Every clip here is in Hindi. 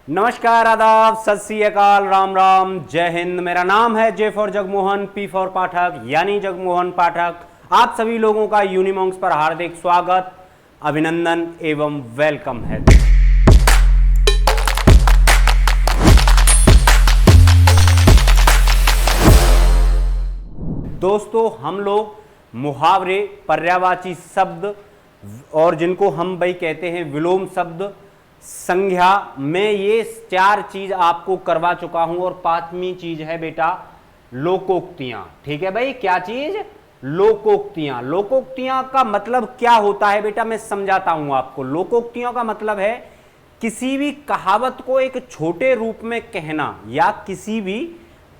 नमस्कार, आदाब, सत श्री अकाल, राम राम, जय हिंद। मेरा नाम है J for Jagmohan, P for Pathak यानी जगमोहन पाठक। आप सभी लोगों का यूनिमॉन्क्स पर हार्दिक स्वागत, अभिनंदन एवं वेलकम है। दोस्तों, हम लोग मुहावरे, पर्यायवाची शब्द और जिनको हम भाई कहते हैं विलोम शब्द, संज्ञा में ये चार चीज आपको करवा चुका हूं और पांचवी चीज है बेटा लोकोक्तियां। ठीक है भाई, क्या चीज? लोकोक्तियां। लोकोक्तियां का मतलब क्या होता है बेटा, मैं समझाता हूं आपको। लोकोक्तियों का मतलब है किसी भी कहावत को एक छोटे रूप में कहना या किसी भी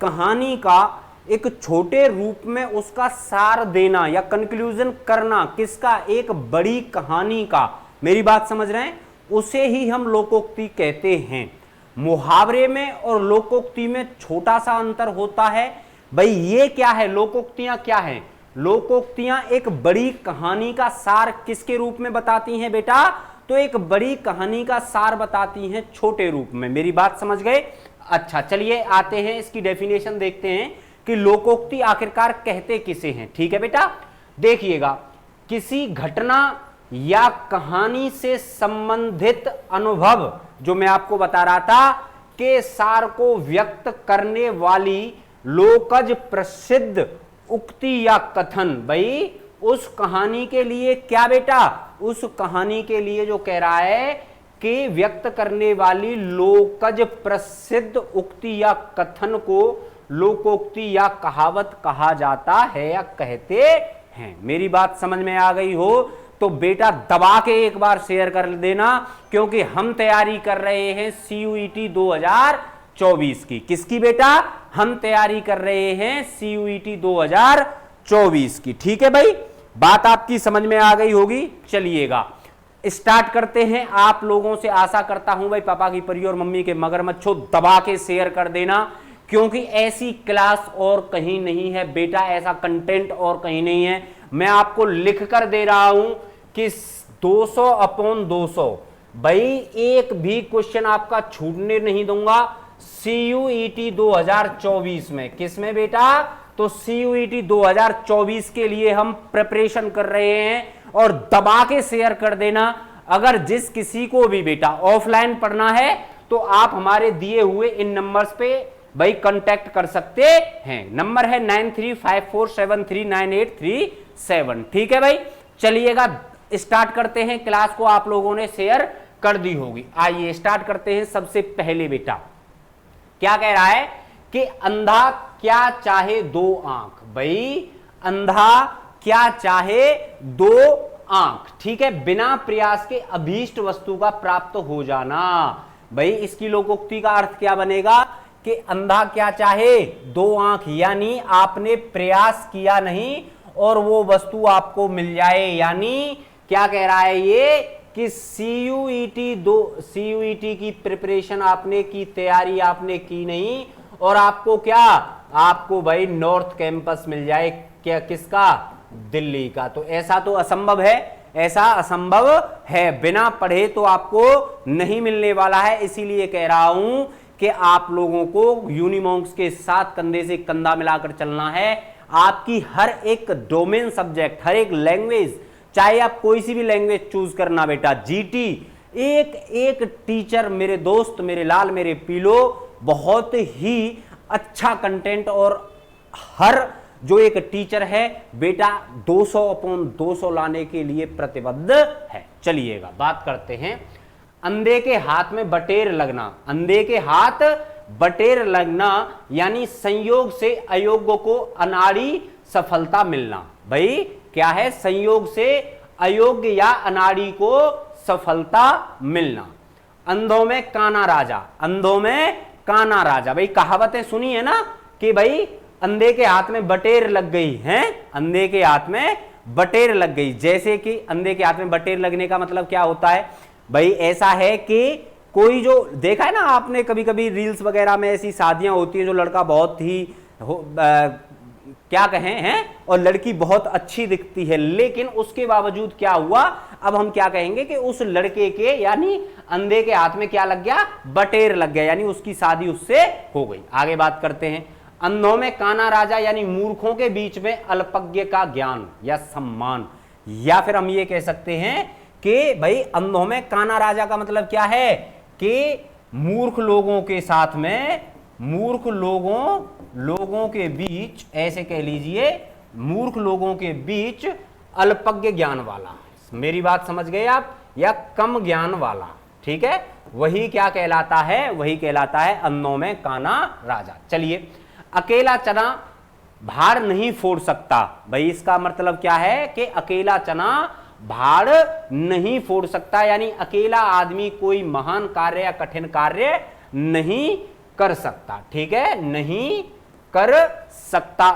कहानी का एक छोटे रूप में उसका सार देना या कंक्लूजन करना। किसका? एक बड़ी कहानी का। मेरी बात समझ रहे हैं? उसे ही हम लोकोक्ति कहते हैं। मुहावरे में और लोकोक्ति में छोटा सा अंतर होता है भाई। ये क्या है? लोकोक्तियां क्या है? लोकोक्तियां एक बड़ी कहानी का सार किसके रूप में बताती हैं बेटा? तो एक बड़ी कहानी का सार बताती हैं छोटे रूप में। मेरी बात समझ गए? अच्छा, चलिए आते हैं, इसकी डेफिनेशन देखते हैं कि लोकोक्ति आखिरकार कहते किसे हैं। ठीक है बेटा, देखिएगा, किसी घटना या कहानी से संबंधित अनुभव, जो मैं आपको बता रहा था, के सार को व्यक्त करने वाली लोकज प्रसिद्ध उक्ति या कथन। भाई उस कहानी के लिए क्या बेटा? उस कहानी के लिए जो कह रहा है कि व्यक्त करने वाली लोकज प्रसिद्ध उक्ति या कथन को लोकोक्ति या कहावत कहा जाता है या कहते हैं। मेरी बात समझ में आ गई हो तो बेटा दबा के एक बार शेयर कर देना, क्योंकि हम तैयारी कर रहे हैं CUET 2024 की। किसकी बेटा? हम तैयारी कर रहे हैं CUET 2024 की। ठीक है भाई, बात आपकी समझ में आ गई होगी। चलिएगा स्टार्ट करते हैं। आप लोगों से आशा करता हूं भाई, पापा की परी और मम्मी के मगरमच्छो दबा के शेयर कर देना, क्योंकि ऐसी क्लास और कहीं नहीं है बेटा, ऐसा कंटेंट और कहीं नहीं है। मैं आपको लिख कर दे रहा हूं कि 200/200 भाई एक भी क्वेश्चन आपका छूटने नहीं दूंगा CUET 2024 में। किसमें बेटा? तो CUET 2024 के लिए हम प्रिपरेशन कर रहे हैं और दबा के शेयर कर देना। अगर जिस किसी को भी बेटा ऑफलाइन पढ़ना है तो आप हमारे दिए हुए इन नंबर्स पे भाई कांटेक्ट कर सकते हैं। नंबर है 9354739837। ठीक है भाई, चलिएगा स्टार्ट करते हैं। क्लास को आप लोगों ने शेयर कर दी होगी। आइए स्टार्ट करते हैं। सबसे पहले बेटा क्या कह रहा है कि अंधा क्या चाहे दो आंख। भाई अंधा क्या चाहे दो आंख। ठीक है, बिना प्रयास के अभीष्ट वस्तु का प्राप्त हो जाना। भाई इसकी लोकोक्ति का अर्थ क्या बनेगा कि अंधा क्या चाहे? दो आंख, यानी आपने प्रयास किया नहीं और वो वस्तु आपको मिल जाए। यानी क्या कह रहा है ये कि CUET की प्रिपरेशन आपने की, तैयारी आपने की नहीं और आपको क्या? आपको भाई नॉर्थ कैंपस मिल जाए। क्या? किसका? दिल्ली का। तो ऐसा तो असंभव है, ऐसा असंभव है। बिना पढ़े तो आपको नहीं मिलने वाला है। इसीलिए कह रहा हूं कि आप लोगों को यूनिमॉन्क्स के साथ कंधे से कंधा मिलाकर चलना है। आपकी हर एक डोमेन सब्जेक्ट, हर एक लैंग्वेज, चाहे आप कोई सी भी लैंग्वेज चूज करना बेटा, GT एक एक टीचर, मेरे दोस्त, मेरे लाल, मेरे पीलो, बहुत ही अच्छा कंटेंट और हर जो एक टीचर है बेटा 200/200 लाने के लिए प्रतिबद्ध है। चलिएगा बात करते हैं। अंधे के हाथ में बटेर लगना। अंधे के हाथ बटेर लगना यानी संयोग से अयोग्य को अनाड़ी सफलता मिलना। भाई क्या है? संयोग से अयोग्य या अनाड़ी को सफलता मिलना। अंधों में काना राजा। अंधों में काना राजा। भाई कहावतें सुनी है ना कि भाई अंधे के हाथ में बटेर लग गई है। अंधे के हाथ में बटेर लग गई। जैसे कि अंधे के हाथ में बटेर लगने का मतलब क्या होता है? भाई ऐसा है कि कोई जो देखा है ना आपने, कभी कभी रील्स वगैरह में ऐसी शादियां होती हैं जो लड़का बहुत ही क्या कहें हैं, और लड़की बहुत अच्छी दिखती है, लेकिन उसके बावजूद क्या हुआ, अब हम क्या कहेंगे कि उस लड़के के यानी अंधे के हाथ में क्या लग गया, बटेर लग गया, यानी उसकी शादी उससे हो गई। आगे बात करते हैं, अंधों में काना राजा यानी मूर्खों के बीच में अल्पज्ञ का ज्ञान या सम्मान, या फिर हम ये कह सकते हैं कि भाई अंधों में काना राजा का मतलब क्या है कि मूर्ख लोगों के साथ में, मूर्ख लोगों के बीच, ऐसे कह लीजिए मूर्ख लोगों के बीच अल्पज्ञ ज्ञान वाला, मेरी बात समझ गए आप, या कम ज्ञान वाला, ठीक है, वही क्या कहलाता है, वही कहलाता है अंधों में काना राजा। चलिए, अकेला चना भार नहीं फोड़ सकता, भाई इसका मतलब क्या है कि अकेला चना भार नहीं फोड़ सकता, यानी अकेला आदमी कोई महान कार्य या कठिन कार्य नहीं कर सकता, ठीक है, नहीं कर सकता।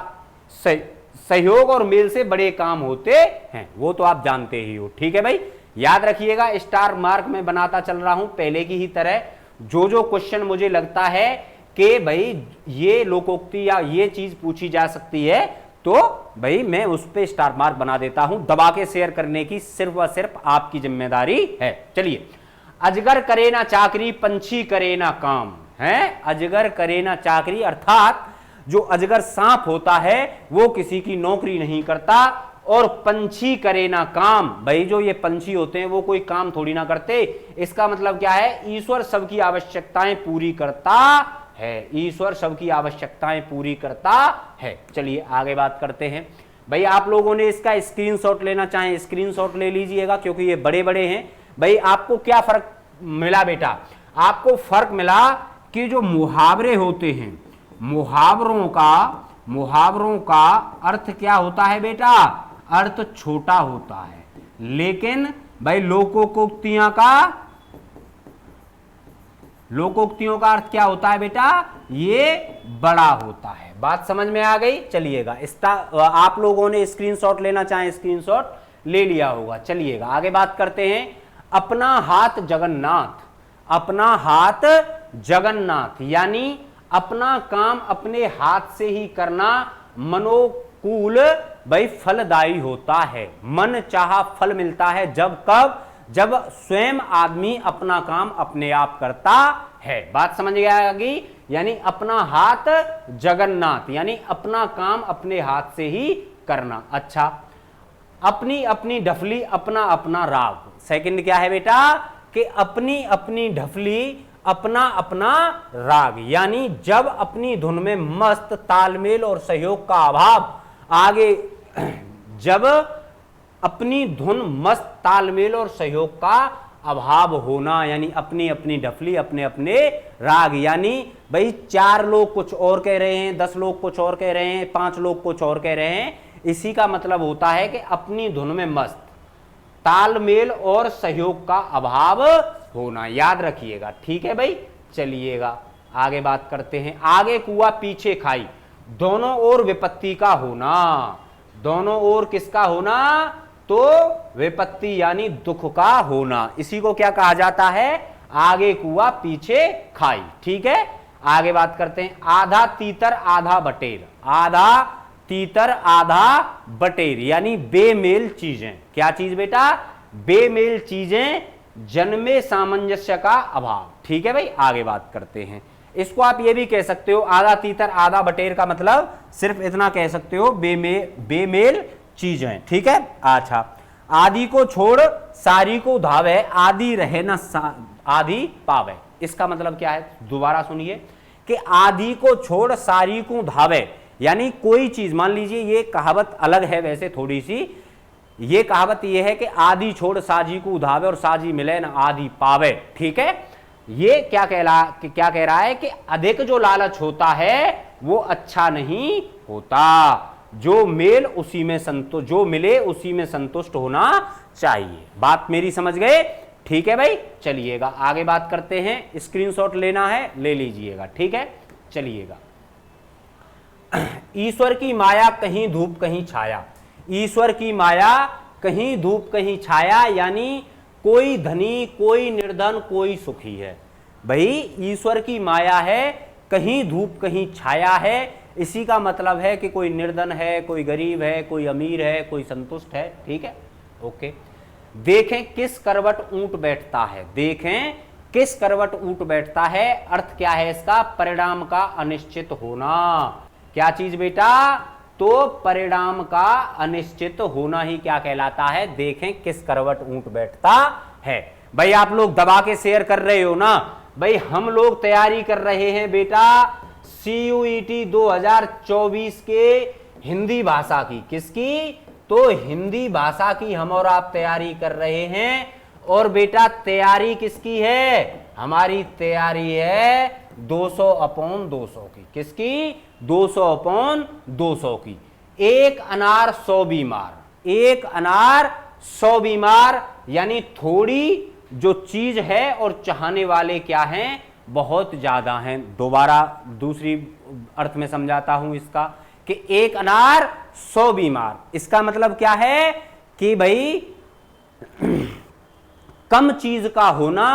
सहयोग और मेल से बड़े काम होते हैं, वो तो आप जानते ही हो, ठीक है भाई, याद रखिएगा। स्टार मार्क में बनाता चल रहा हूं पहले की ही तरह, जो क्वेश्चन मुझे लगता है कि भाई ये लोकोक्ति या ये चीज पूछी जा सकती है, तो भाई मैं उस पे स्टार मार्क बना देता हूं। दबा के शेयर करने की सिर्फ व सिर्फ आपकी जिम्मेदारी है। चलिए, अजगर करे ना चाकरी, पंछी करे ना काम, है, अजगर करे ना चाकरी, अर्थात जो अजगर सांप होता है वो किसी की नौकरी नहीं करता, और पंछी करे ना काम, भाई जो ये पंछी होते हैं वो कोई काम थोड़ी ना करते। इसका मतलब क्या है, ईश्वर सबकी आवश्यकताएं पूरी करता है, ईश्वर सबकी आवश्यकताएं पूरी करता है। चलिए आगे बात करते हैं। भाई आप लोगों ने इसका स्क्रीनशॉट लेना चाहें स्क्रीनशॉट ले लीजिएगा, क्योंकि ये बड़े बड़े हैं। भाई आपको क्या फर्क मिला बेटा, आपको फर्क मिला कि जो मुहावरे होते हैं, मुहावरों का अर्थ क्या होता है बेटा, अर्थ छोटा होता है, लेकिन भाई लोकोक्तियों का अर्थ क्या होता है बेटा, ये बड़ा होता है। बात समझ में आ गई। चलिएगा, आप लोगों ने स्क्रीनशॉट लेना चाहें स्क्रीनशॉट ले लिया होगा। चलिएगा आगे बात करते हैं। अपना हाथ जगन्नाथ, अपना हाथ जगन्नाथ यानी अपना काम अपने हाथ से ही करना मनोकूल भाई फलदायी होता है। मन चाहा फल मिलता है जब कब, जब स्वयं आदमी अपना काम अपने आप करता है। बात समझ गई, यानी अपना हाथ जगन्नाथ यानी अपना काम अपने हाथ से ही करना। अच्छा, अपनी अपनी ढफली अपना अपना राग, सेकंड क्या है बेटा कि अपनी अपनी ढफली अपना अपना राग, यानी जब अपनी धुन में मस्त तालमेल और सहयोग का अभाव, आगे जब अपनी धुन मस्त तालमेल और सहयोग का अभाव होना, यानी अपनी अपनी ढफली अपने अपने राग, यानी भाई 4 लोग कुछ और कह रहे हैं, 10 लोग कुछ और कह रहे हैं, 5 लोग कुछ और कह रहे हैं, इसी का मतलब होता है कि अपनी धुन में मस्त तालमेल और सहयोग का अभाव होना। याद रखिएगा, ठीक है भाई। चलिएगा आगे बात करते हैं। आगे कुआ पीछे खाई, दोनों ओर विपत्ति का होना, दोनों ओर किसका होना, तो विपत्ति यानी दुख का होना, इसी को क्या कहा जाता है, आगे कुआ पीछे खाई। ठीक है, आगे बात करते हैं। आधा तीतर आधा बटेर, आधा तीतर आधा बटेर यानी बेमेल चीजें। क्या चीज बेटा, बेमेल चीजें, जन्मे सामंजस्य का अभाव। ठीक है भाई, आगे बात करते हैं। इसको आप ये भी कह सकते हो, आधा तीतर आधा बटेर का मतलब सिर्फ इतना कह सकते हो, बेमेल चीजें। ठीक है, अच्छा। आदि को छोड़ सारी को धावे, आदि रहे ना आदि पावे। इसका मतलब क्या है, दोबारा सुनिए कि आदि को छोड़ सारी को धावे, यानी कोई चीज, मान लीजिए ये कहावत अलग है वैसे थोड़ी सी, ये कहावत ये है कि आदि छोड़ साजी को धावे और साजी मिले ना आदि पावे। ठीक है, ये क्या कह रहा है कि अधिक जो लालच होता है वो अच्छा नहीं होता, जो मेल उसी में संतुष्ट, जो मिले उसी में संतुष्ट होना चाहिए। बात मेरी समझ गए। ठीक है भाई, चलिएगा आगे बात करते हैं। स्क्रीनशॉट लेना है ले लीजिएगा। ठीक है, चलिएगा। ईश्वर की माया कहीं धूप कहीं छाया, ईश्वर की माया कहीं धूप कहीं छाया, यानी कोई धनी कोई निर्धन कोई सुखी है। भाई ईश्वर की माया है, कहीं धूप कहीं छाया है, इसी का मतलब है कि कोई निर्धन है, कोई गरीब है, कोई अमीर है, कोई संतुष्ट है। ठीक है, ओके। देखें किस करवट ऊंट बैठता है, देखें किस करवट ऊंट बैठता है, अर्थ क्या है इसका, परिणाम का अनिश्चित होना। क्या चीज बेटा, तो परिणाम का अनिश्चित होना ही क्या कहलाता है, देखें किस करवट ऊंट बैठता है। भाई आप लोग दबा के शेयर कर रहे हो ना, भाई हम लोग तैयारी कर रहे हैं बेटा CUET 2024 के हिंदी भाषा की, किसकी, तो हिंदी भाषा की हम और आप तैयारी कर रहे हैं। और बेटा तैयारी किसकी है, हमारी तैयारी है 200/200 की, किसकी, 200/200 की। एक अनार 100 बीमार, एक अनार 100 बीमार, यानी थोड़ी जो चीज है और चाहने वाले क्या हैं, बहुत ज्यादा हैं। दोबारा दूसरी अर्थ में समझाता हूं इसका, कि एक अनार 100 बीमार, इसका मतलब क्या है कि भाई कम चीज का होना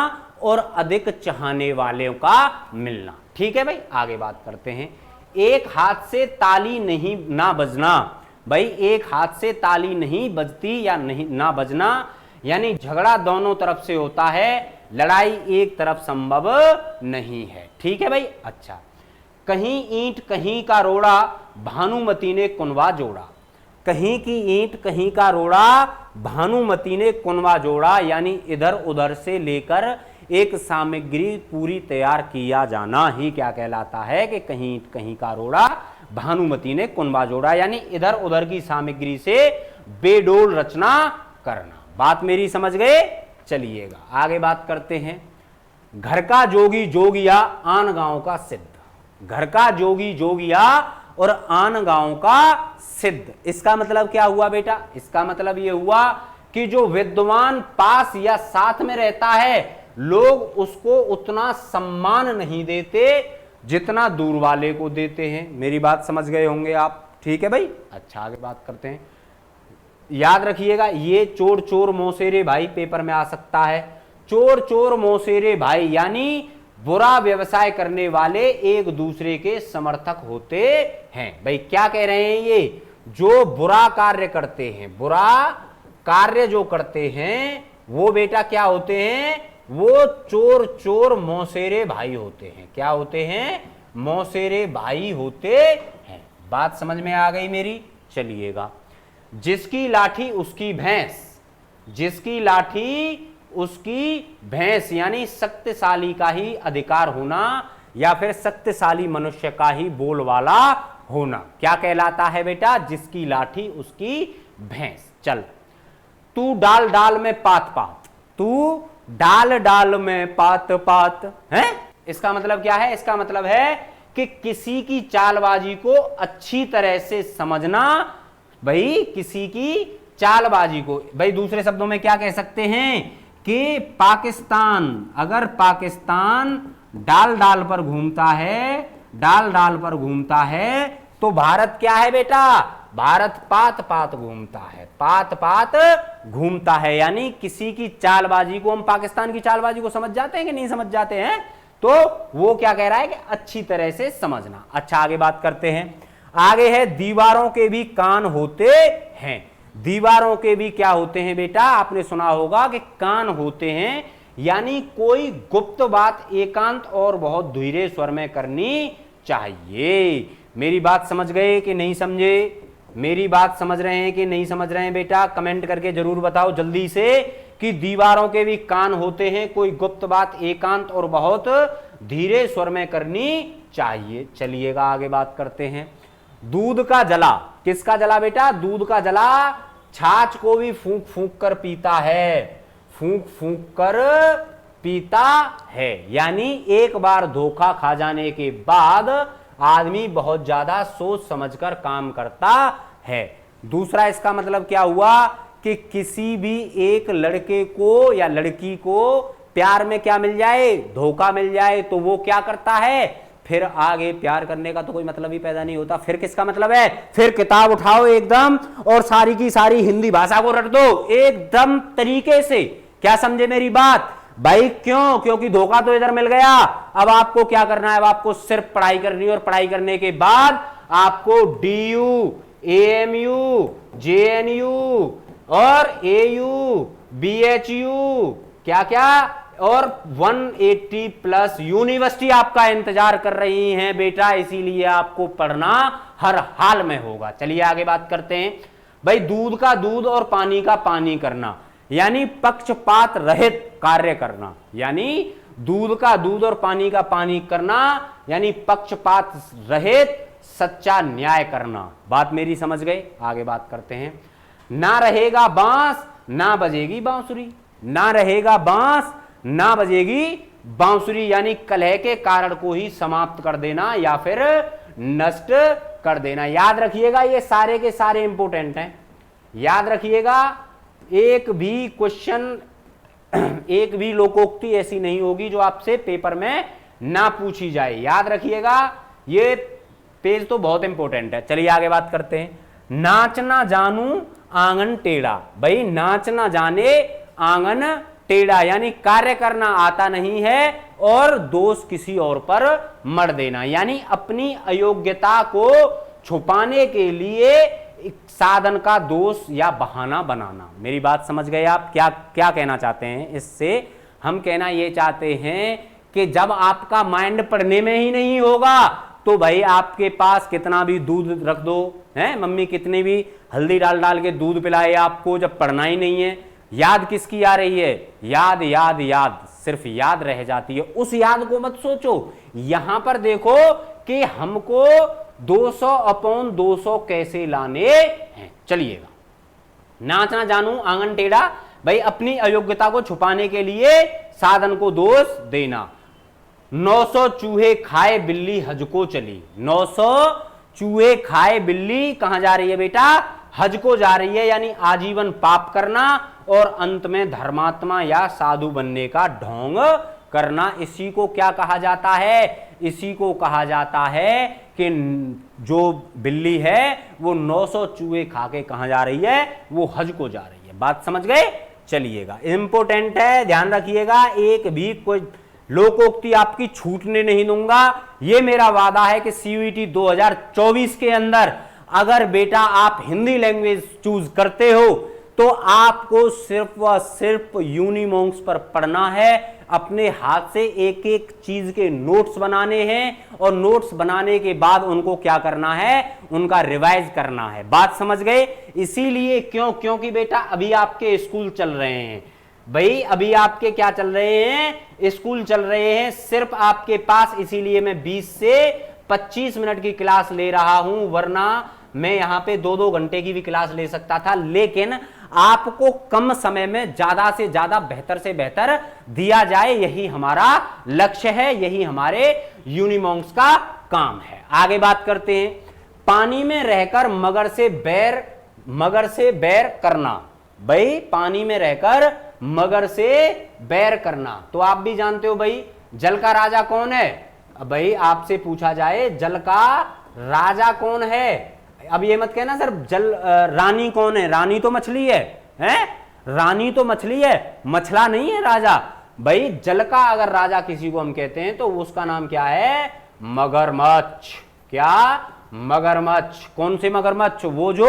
और अधिक चाहने वालों का मिलना। ठीक है भाई, आगे बात करते हैं। एक हाथ से ताली नहीं ना बजना, भाई एक हाथ से ताली नहीं बजती या नहीं ना बजना, यानी झगड़ा दोनों तरफ से होता है, लड़ाई एक तरफ संभव नहीं है। ठीक है भाई, अच्छा। कहीं ईंट कहीं का रोड़ा, भानुमती ने कुनवा जोड़ा, कहीं की ईंट कहीं का रोड़ा, भानुमती ने कुनवा जोड़ा, यानी इधर उधर से लेकर एक सामग्री पूरी तैयार किया जाना ही क्या कहलाता है, कि कहीं ईंट कहीं का रोड़ा, भानुमती ने कुनवा जोड़ा, यानी इधर उधर की सामग्री से बेडोल रचना करना। बात मेरी समझ गए, चलिएगा आगे बात करते हैं। घर का जोगी जोगिया, आन गांव का सिद्ध, घर का जोगी जोगिया और आन गांव का सिद्ध, इसका मतलब क्या हुआ बेटा, इसका मतलब यह हुआ कि जो विद्वान पास या साथ में रहता है, लोग उसको उतना सम्मान नहीं देते जितना दूर वाले को देते हैं। मेरी बात समझ गए होंगे आप, ठीक है भाई। अच्छा आगे बात करते हैं। याद रखिएगा, ये चोर चोर मौसेरे भाई पेपर में आ सकता है। चोर चोर मौसेरे भाई यानी बुरा व्यवसाय करने वाले एक दूसरे के समर्थक होते हैं। भाई क्या कह रहे हैं, ये जो बुरा कार्य करते हैं, बुरा कार्य जो करते हैं, वो बेटा क्या होते हैं, वो चोर चोर मौसेरे भाई होते हैं। क्या होते हैं, मौसेरे भाई होते हैं। बात समझ में आ गई मेरी, चलिएगा। जिसकी लाठी उसकी भैंस, जिसकी लाठी उसकी भैंस, यानी शक्तिशाली का ही अधिकार होना या फिर शक्तिशाली मनुष्य का ही बोल वाला होना क्या कहलाता है बेटा, जिसकी लाठी उसकी भैंस। चल, तू डाल डाल में पात पात, तू डाल डाल में पात पात है, इसका मतलब क्या है, इसका मतलब है कि किसी की चालबाजी को अच्छी तरह से समझना। भाई किसी की चालबाजी को, भाई दूसरे शब्दों में क्या कह सकते हैं कि पाकिस्तान, अगर पाकिस्तान डाल डाल पर घूमता है, डाल डाल पर घूमता है, तो भारत क्या है बेटा, भारत पात पात घूमता है, पात पात घूमता है। यानी किसी की चालबाजी को, हम पाकिस्तान की चालबाजी को समझ जाते हैं कि नहीं समझ जाते हैं, तो वो क्या कह रहा है कि अच्छी तरह से समझना। अच्छा आगे बात करते हैं। आगे है, दीवारों के भी कान होते हैं। दीवारों के भी क्या होते हैं बेटा, आपने सुना होगा कि कान होते हैं, यानी कोई गुप्त बात एकांत और बहुत धीरे स्वर में करनी चाहिए। मेरी बात समझ गए कि नहीं समझे, मेरी बात समझ रहे हैं कि नहीं समझ रहे हैं बेटा, कमेंट करके जरूर बताओ जल्दी से कि दीवारों के भी कान होते हैं, कोई गुप्त बात एकांत और बहुत धीरे स्वर में करनी चाहिए। चलिएगा आगे बात करते हैं। दूध का जला, किसका जला बेटा, दूध का जला छाछ को भी फूंक फूंक कर पीता है, फूंक फूंक कर पीता है। यानी एक बार धोखा खा जाने के बाद आदमी बहुत ज्यादा सोच समझकर काम करता है। दूसरा इसका मतलब क्या हुआ कि किसी भी एक लड़के को या लड़की को प्यार में क्या मिल जाए, धोखा मिल जाए, तो वो क्या करता है, फिर आगे प्यार करने का तो कोई मतलब ही पैदा नहीं होता। फिर किसका मतलब है, फिर किताब उठाओ एकदम और सारी की सारी हिंदी भाषा को रट दो एकदम तरीके से। क्या समझे मेरी बात भाई, क्यों, क्योंकि धोखा तो इधर मिल गया। अब आपको क्या करना है, अब आपको सिर्फ पढ़ाई करनी है और पढ़ाई करने के बाद आपको DU, AMU, JNU और AU, BHU क्या क्या और 180 प्लस यूनिवर्सिटी आपका इंतजार कर रही हैं बेटा, इसीलिए आपको पढ़ना हर हाल में होगा। चलिए आगे बात करते हैं भाई। दूध का दूध और पानी का पानी करना, यानी पक्षपात रहित कार्य करना, यानी दूध का दूध और पानी का पानी करना यानी पक्षपात रहित सच्चा न्याय करना। बात मेरी समझ गए? आगे बात करते हैं। ना रहेगा बांस ना बजेगी बांसुरी, ना रहेगा बांस ना बजेगी बांसुरी, यानी कलह के कारण को ही समाप्त कर देना या फिर नष्ट कर देना। याद रखिएगा, ये सारे के सारे इंपोर्टेंट हैं, याद रखिएगा। एक भी क्वेश्चन, एक भी लोकोक्ति ऐसी नहीं होगी जो आपसे पेपर में ना पूछी जाए, याद रखिएगा। ये पेज तो बहुत इंपॉर्टेंट है। चलिए आगे बात करते हैं। नाचना जानू आंगन टेढ़ा, भाई नाचना जाने आंगन टेढ़ा, यानी कार्य करना आता नहीं है और दोष किसी और पर मर देना, यानी अपनी अयोग्यता को छुपाने के लिए एक साधन का दोष या बहाना बनाना। मेरी बात समझ गए आप? क्या क्या कहना चाहते हैं इससे? हम कहना ये चाहते हैं कि जब आपका माइंड पढ़ने में ही नहीं होगा तो भाई आपके पास कितना भी दूध रख दो, हैं मम्मी कितनी भी हल्दी डाल डाल के दूध पिलाए आपको, जब पढ़ना ही नहीं है, याद किसकी आ रही है? याद याद याद, सिर्फ याद रह जाती है। उस याद को मत सोचो, यहां पर देखो कि हमको 200/200 कैसे लाने हैं। चलिएगा। नाचना जानू आंगन टेढ़ा, भाई अपनी अयोग्यता को छुपाने के लिए साधन को दोष देना। 900 चूहे खाए बिल्ली हज को चली, 900 चूहे खाए बिल्ली कहां जा रही है बेटा? हज को जा रही है, यानी आजीवन पाप करना और अंत में धर्मात्मा या साधु बनने का ढोंग करना। इसी को क्या कहा जाता है? इसी को कहा जाता है कि जो बिल्ली है वो 900 चूहे खा के कहां जा रही है? वो हज को जा रही है। बात समझ गए? चलिएगा, इंपोर्टेंट है, ध्यान रखिएगा। एक भी कोई लोकोक्ति आपकी छूटने नहीं दूंगा। ये मेरा वादा है कि CUET 2024 के अंदर अगर बेटा आप हिंदी लैंग्वेज चूज करते हो तो आपको सिर्फ व सिर्फ यूनिमोंक्स पर पढ़ना है, अपने हाथ से एक एक चीज के नोट्स बनाने हैं और नोट्स बनाने के बाद उनको क्या करना है? उनका रिवाइज करना है। बात समझ गए? इसीलिए क्योंकि बेटा अभी आपके स्कूल चल रहे हैं, भाई अभी आपके क्या चल रहे हैं? स्कूल चल रहे हैं सिर्फ आपके पास, इसीलिए मैं 20 से 25 मिनट की क्लास ले रहा हूं, वरना मैं यहां पे 2-2 घंटे की भी क्लास ले सकता था। लेकिन आपको कम समय में ज्यादा से ज्यादा बेहतर से बेहतर दिया जाए, यही हमारा लक्ष्य है, यही हमारे यूनिमोंक्स का काम है। आगे बात करते हैं। पानी में रहकर मगर से बैर करना, भाई पानी में रहकर मगर से बैर करना, तो आप भी जानते हो भाई जल का राजा कौन है? भाई आपसे पूछा जाए जल का राजा कौन है, अब ये मत कहना सर जल रानी कौन है? रानी तो मछली है, हैं? रानी तो मछली है, मछला नहीं है राजा। भाई जल का अगर राजा किसी को हम कहते हैं तो उसका नाम क्या है? मगरमच्छ। क्या? मगरमच्छ। कौन से मगरमच्छ? वो जो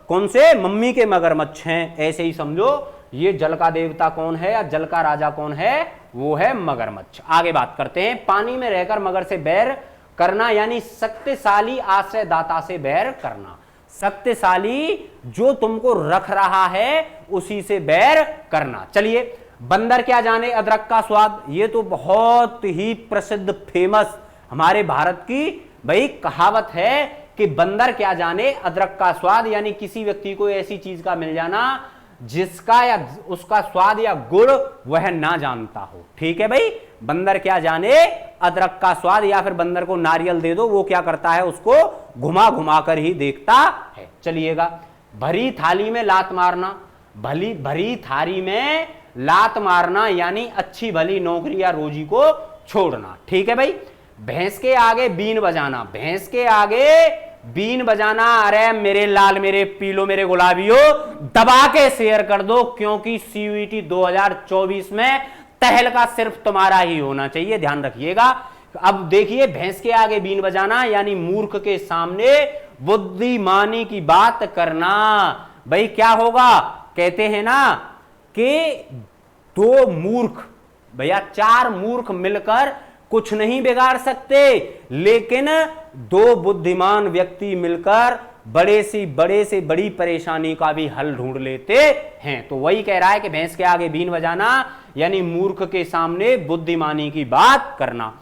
कौन से मम्मी के मगरमच्छ हैं, ऐसे ही समझो। ये जल का देवता कौन है या जल का राजा कौन है? वो है मगरमच्छ। आगे बात करते हैं। पानी में रहकर मगर से बैर करना, यानी शक्तिशाली आश्रयदाता से बैर करना। शक्तिशाली जो तुमको रख रहा है उसी से बैर करना। चलिए, बंदर क्या जाने अदरक का स्वाद, ये तो बहुत ही प्रसिद्ध फेमस हमारे भारत की भाई कहावत है कि बंदर क्या जाने अदरक का स्वाद, यानी किसी व्यक्ति को ऐसी चीज का मिल जाना जिसका या उसका स्वाद या गुण वह ना जानता हो। ठीक है भाई, बंदर क्या जाने अदरक का स्वाद, या फिर बंदर को नारियल दे दो, वो क्या करता है? उसको घुमा घुमा कर ही देखता है। चलिएगा। भरी थाली में लात मारना, भरी थाली में लात मारना, यानी अच्छी भली नौकरी या रोजी को छोड़ना। ठीक है भाई। भैंस के आगे बीन बजाना, भैंस के आगे बीन बजाना, अरे मेरे लाल, मेरे पीलो, मेरे गुलाबियों, दबा के शेयर कर दो, क्योंकि CUET 2024 में तहलका सिर्फ तुम्हारा ही होना चाहिए। ध्यान रखिएगा, अब देखिए, भैंस के आगे बीन बजाना यानी मूर्ख के सामने बुद्धिमानी की बात करना। भाई क्या होगा, कहते हैं ना कि दो मूर्ख, भैया चार मूर्ख मिलकर कुछ नहीं बिगाड़ सकते, लेकिन दो बुद्धिमान व्यक्ति मिलकर बड़े से बड़ी परेशानी का भी हल ढूंढ लेते हैं। तो वही कह रहा है कि भैंस के आगे बीन बजाना यानी मूर्ख के सामने बुद्धिमानी की बात करना।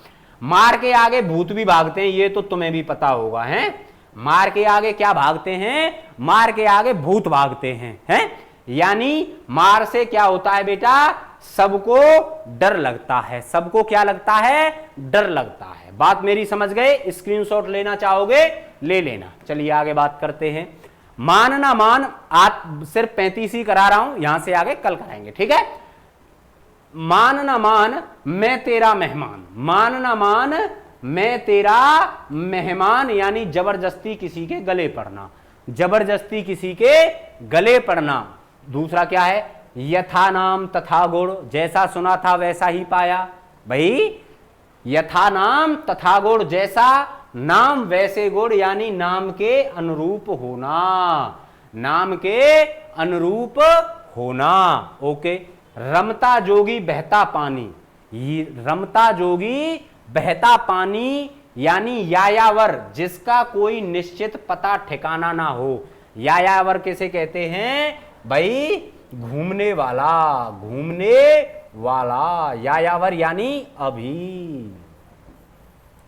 मार के आगे भूत भी भागते हैं, ये तो तुम्हें भी पता होगा, है? मार के आगे क्या भागते हैं? मार के आगे भूत भागते हैं? यानी मार से क्या होता है बेटा, सबको डर लगता है। सबको क्या लगता है? डर लगता है। बात मेरी समझ गए? स्क्रीनशॉट लेना चाहोगे ले लेना। चलिए आगे बात करते हैं। मान ना मान, आज सिर्फ 35 ही करा रहा हूं, यहां से आगे कल कराएंगे, ठीक है? मान ना मान मैं तेरा मेहमान, मान ना मान मैं तेरा मेहमान यानी जबरदस्ती किसी के गले पड़ना, जबरदस्ती किसी के गले पड़ना। दूसरा क्या है? यथा नाम तथा गुण, जैसा सुना था वैसा ही पाया। भाई यथा नाम तथा गुण, जैसा नाम वैसे गुण यानी नाम के अनुरूप होना, नाम के अनुरूप होना। ओके। रमता जोगी बहता पानी, रमता जोगी बहता पानी यानी यायावर, जिसका कोई निश्चित पता ठिकाना ना हो। यायावर किसे कहते हैं? भाई घूमने वाला, घूमने वाला यायावर यानी अभी।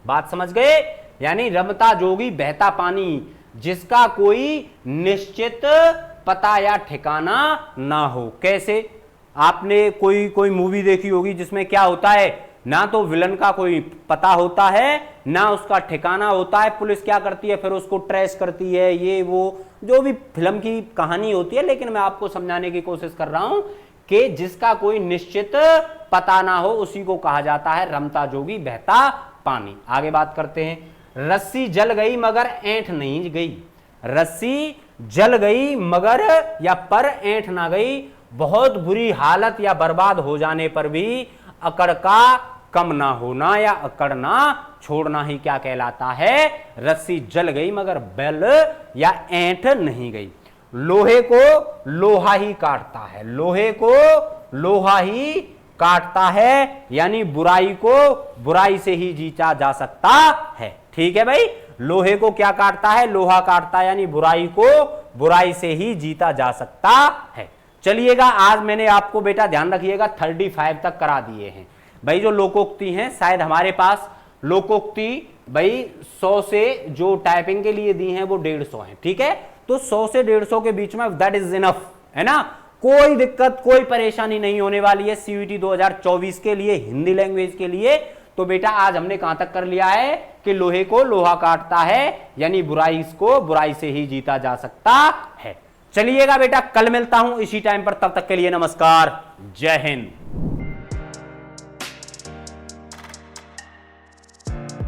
बात समझ गए? यानी रमता जोगी बहता पानी, जिसका कोई निश्चित पता या ठिकाना ना हो। कैसे? आपने कोई मूवी देखी होगी जिसमें क्या होता है, ना तो विलन का कोई पता होता है ना उसका ठिकाना होता है। पुलिस क्या करती है, फिर उसको ट्रेस करती है, ये वो जो भी फिल्म की कहानी होती है। लेकिन मैं आपको समझाने की कोशिश कर रहा हूं कि जिसका कोई निश्चित पता ना हो उसी को कहा जाता है रमता जोगी बहता पानी। आगे बात करते हैं। रस्सी जल गई मगर ऐंठ नहीं गई, रस्सी जल गई मगर या पर ऐंठ ना गई। बहुत बुरी हालत या बर्बाद हो जाने पर भी अकड़ का कम ना होना या अकड़ना छोड़ना ही क्या कहलाता है? रस्सी जल गई मगर बल या ऐंठ नहीं गई। लोहे को लोहा ही काटता है, लोहे को लोहा ही काटता है यानी बुराई को बुराई से ही जीता जा सकता है। ठीक है भाई, लोहे को क्या काटता है? लोहा काटता है यानी बुराई को बुराई से ही जीता जा सकता है। चलिएगा, आज मैंने आपको बेटा ध्यान रखिएगा 35 तक करा दिए हैं। भाई जो लोकोक्ति हैं, शायद हमारे पास लोकोक्ति भाई 100 से जो टाइपिंग के लिए दी हैं वो 150 हैं, ठीक है? तो 100 से 150 के बीच में दैट इज इनफ, है ना? कोई दिक्कत कोई परेशानी नहीं होने वाली है सीयूईटी 2024 के लिए, हिंदी लैंग्वेज के लिए। तो बेटा आज हमने कहां तक कर लिया है कि लोहे को लोहा काटता है यानी बुराई को बुराई से ही जीता जा सकता है। चलिएगा बेटा, कल मिलता हूं इसी टाइम पर, तब तक के लिए नमस्कार, जय हिंद।